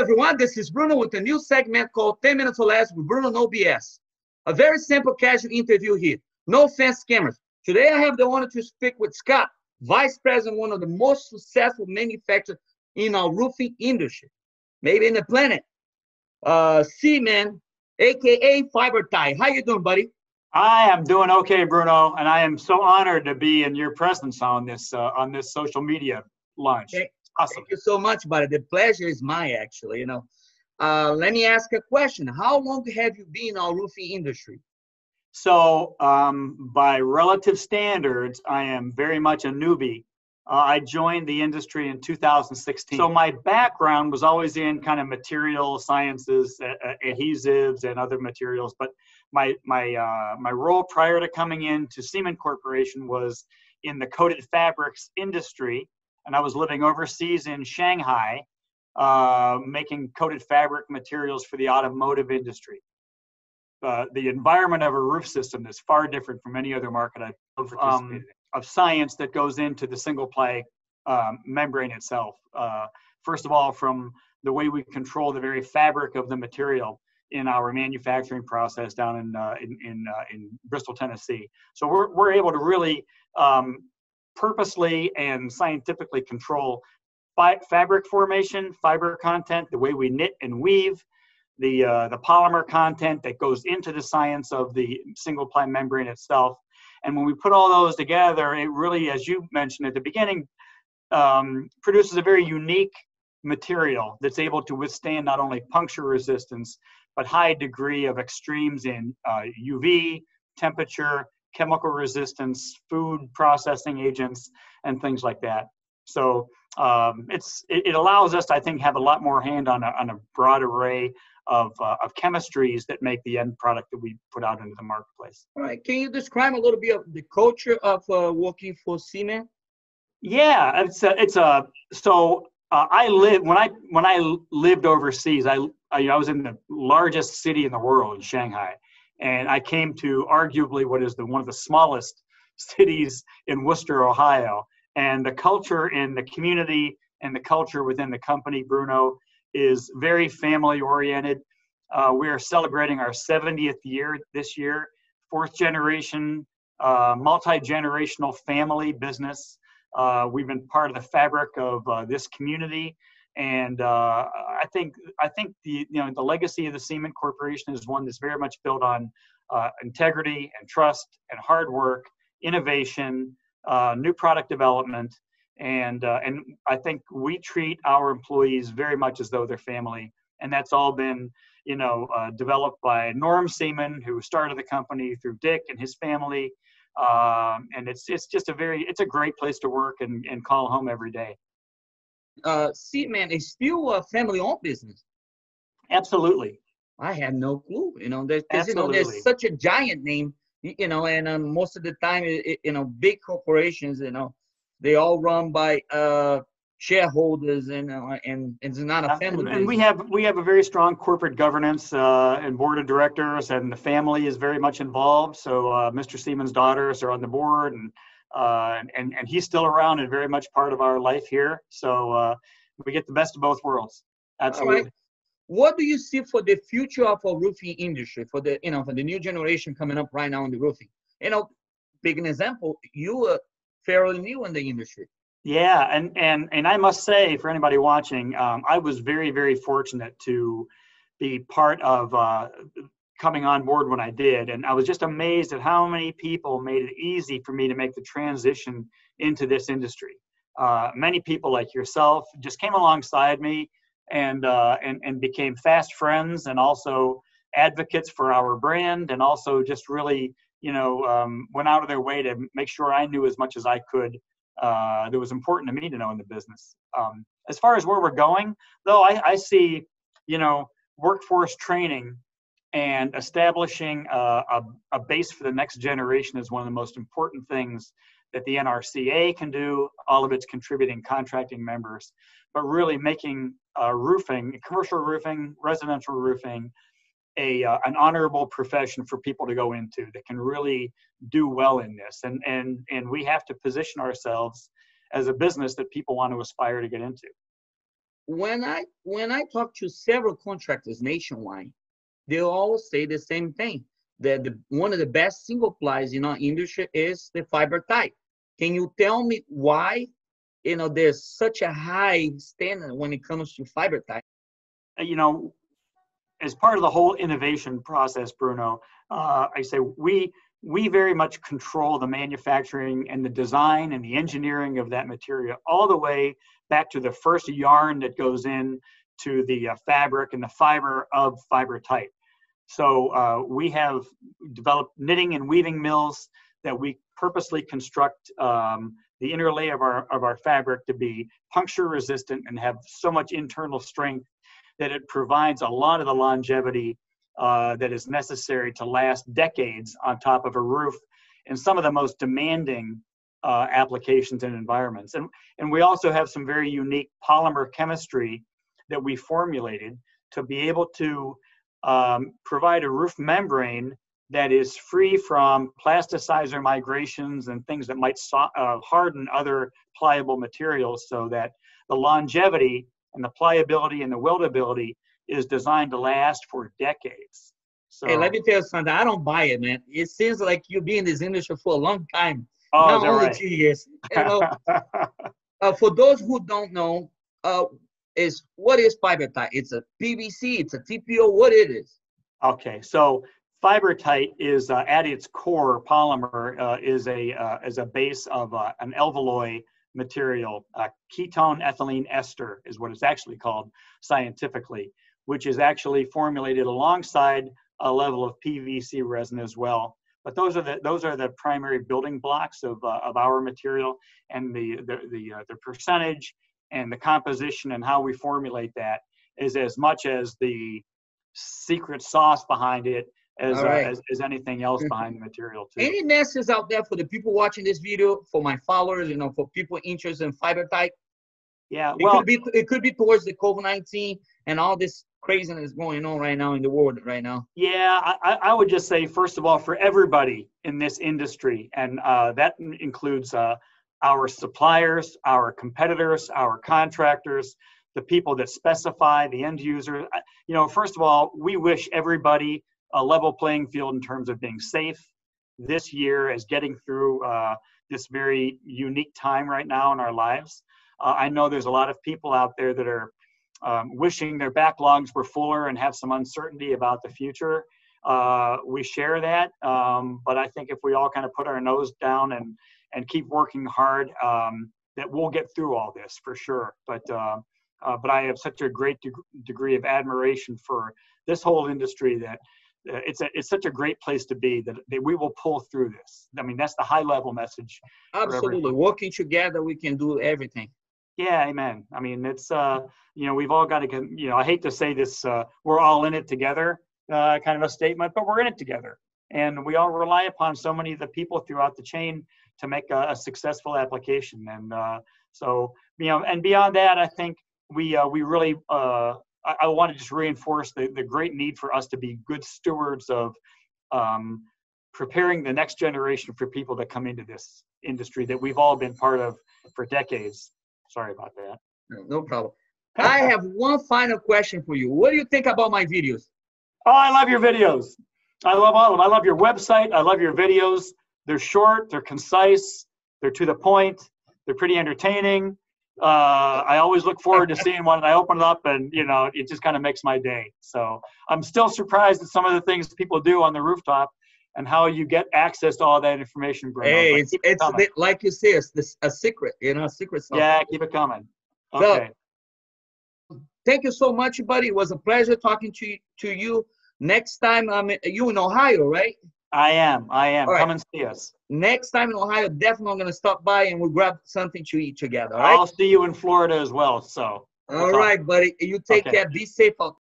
everyone. This is Bruno with a new segment called 10 Minutes or Less with Bruno No BS. A very simple, casual interview here. No fancy cameras. Today, I have the honor to speak with Scott, Vice President, one of the most successful manufacturers in our roofing industry, maybe in the planet. Seaman, aka FiberTite. How you doing, buddy? I am doing okay, Bruno, and I am so honored to be in your presence on this social media launch. Awesome. Thank you so much, buddy. The pleasure is mine, actually. Let me ask a question. How long have you been in our roofing industry? So, by relative standards, I am very much a newbie. I joined the industry in 2016. So my background was always in kind of material sciences, adhesives, and other materials. But my role prior to coming into Seaman Corporation was in the coated fabrics industry. And I was living overseas in Shanghai, making coated fabric materials for the automotive industry. The environment of a roof system is far different from any other market I've participated in, of science that goes into the single ply membrane itself. First of all, from the way we control the very fabric of the material in our manufacturing process down in Bristol, Tennessee. So we're able to really purposely and scientifically control fabric formation, fiber content, the way we knit and weave, the polymer content that goes into the science of the single ply membrane itself. And when we put all those together, it really, as you mentioned at the beginning, produces a very unique material that's able to withstand not only puncture resistance, but high degree of extremes in UV, temperature, chemical resistance, food processing agents, and things like that. So it allows us, I think, have a lot more hand on a broad array of chemistries that make the end product that we put out into the marketplace. All right. Can you describe a little bit of the culture of working for Seaman? Yeah, when I lived overseas, I was in the largest city in the world, in Shanghai. And I came to arguably what is one of the smallest cities in Worcester, Ohio. And the culture in the community and the culture within the company, Bruno, is very family oriented. We are celebrating our 70th year this year, fourth generation, multi-generational family business. We've been part of the fabric of this community. And I think the legacy of the Seaman Corporation is one that's very much built on integrity and trust and hard work, innovation, new product development, and I think we treat our employees very much as though they're family. And that's all been developed by Norm Seaman, who started the company, through Dick and his family, and it's just a great place to work and call home every day. Seaman is still a family-owned business. Absolutely. I had no clue. There's such a giant name. And most of the time, big corporations, they all run by shareholders, and it's not a family. And we have a very strong corporate governance and board of directors, and the family is very much involved. So Mr. Seaman's daughters are on the board, and he's still around and very much part of our life here. So we get the best of both worlds. Absolutely. Right. What do you see for the future of our roofing industry, for the new generation coming up right now in the roofing? Big an example, you are fairly new in the industry. Yeah, and I must say, for anybody watching, I was very, very fortunate to be part of coming on board when I did. And I was just amazed at how many people made it easy for me to make the transition into this industry. Many people like yourself just came alongside me and became fast friends, and also advocates for our brand, and also just really, went out of their way to make sure I knew as much as I could that was important to me to know in the business. As far as where we're going, though, I see, workforce training and establishing a base for the next generation is one of the most important things that the NRCA can do, all of its contributing contracting members, but really making roofing, commercial roofing, residential roofing, an honorable profession for people to go into that can really do well in this. And we have to position ourselves as a business that people want to aspire to get into. when I talk to several contractors nationwide, they all say the same thing, that one of the best single plies in our industry is the FiberTite. Can you tell me why, there's such a high standard when it comes to FiberTite? As part of the whole innovation process, Bruno, I say we very much control the manufacturing and the design and the engineering of that material, all the way back to the first yarn that goes in to the fabric and the fiber of FiberTite. So we have developed knitting and weaving mills that we purposely construct the inner layer of our fabric to be puncture resistant and have so much internal strength that it provides a lot of the longevity that is necessary to last decades on top of a roof in some of the most demanding applications and environments. And we also have some very unique polymer chemistry that we formulated to be able to provide a roof membrane that is free from plasticizer migrations and things that might harden other pliable materials, so that the longevity and the pliability and the weldability is designed to last for decades. So, hey, let me tell you something. I don't buy it, man. It seems like you've been in this industry for a long time. Oh, not is that only right? 2 years. For those who don't know, what is FiberTite? It's a PVC, it's a TPO, what it is? Okay, so FiberTite is at its core polymer is a base of an alveoli material. Ketone ethylene ester is what it's actually called scientifically, which is actually formulated alongside a level of PVC resin as well. But those are the primary building blocks of our material, and the percentage and the composition and how we formulate that is as much as the secret sauce behind it as anything else behind the material too. Any messages out there for the people watching this video, for my followers, for people interested in FiberTite? Yeah, well, it could be towards the COVID-19 and all this craziness going on right now in the world right now. Yeah, I would just say, first of all, for everybody in this industry, and that includes our suppliers, our competitors, our contractors, the people that specify, the end user. First of all, we wish everybody a level playing field in terms of being safe this year as getting through this very unique time right now in our lives. I know there's a lot of people out there that are wishing their backlogs were fuller and have some uncertainty about the future. We share that, but I think if we all kind of put our nose down and keep working hard, that we'll get through all this for sure. But I have such a great degree of admiration for this whole industry that it's such a great place to be, that we will pull through this. I mean, that's the high level message. Absolutely. Working together, we can do everything. Yeah, amen. I mean, it's, we've all got to, I hate to say this, we're all in it together kind of a statement, but we're in it together. And we all rely upon so many of the people throughout the chain to make a successful application. And and beyond that, I think we really, I want to just reinforce the great need for us to be good stewards of preparing the next generation for people that come into this industry that we've all been part of for decades. Sorry about that. No problem. I have one final question for you. What do you think about my videos? Oh, I love your videos. I love all of them. I love your website. I love your videos. They're short, they're concise, they're to the point, they're pretty entertaining. I always look forward to seeing one, and I open it up and, it just kind of makes my day. So I'm still surprised at some of the things people do on the rooftop and how you get access to all that information, Bruno. Hey, it's like you say, it's a secret, a secret sauce. Yeah, keep it coming. Okay. So, thank you so much, buddy. It was a pleasure talking to you. Next time, you in Ohio, right? I am. Right. Come and see us. Next time in Ohio, definitely I'm going to stop by and we'll grab something to eat together. All right? I'll see you in Florida as well. So. All right, buddy. You take care. Be safe out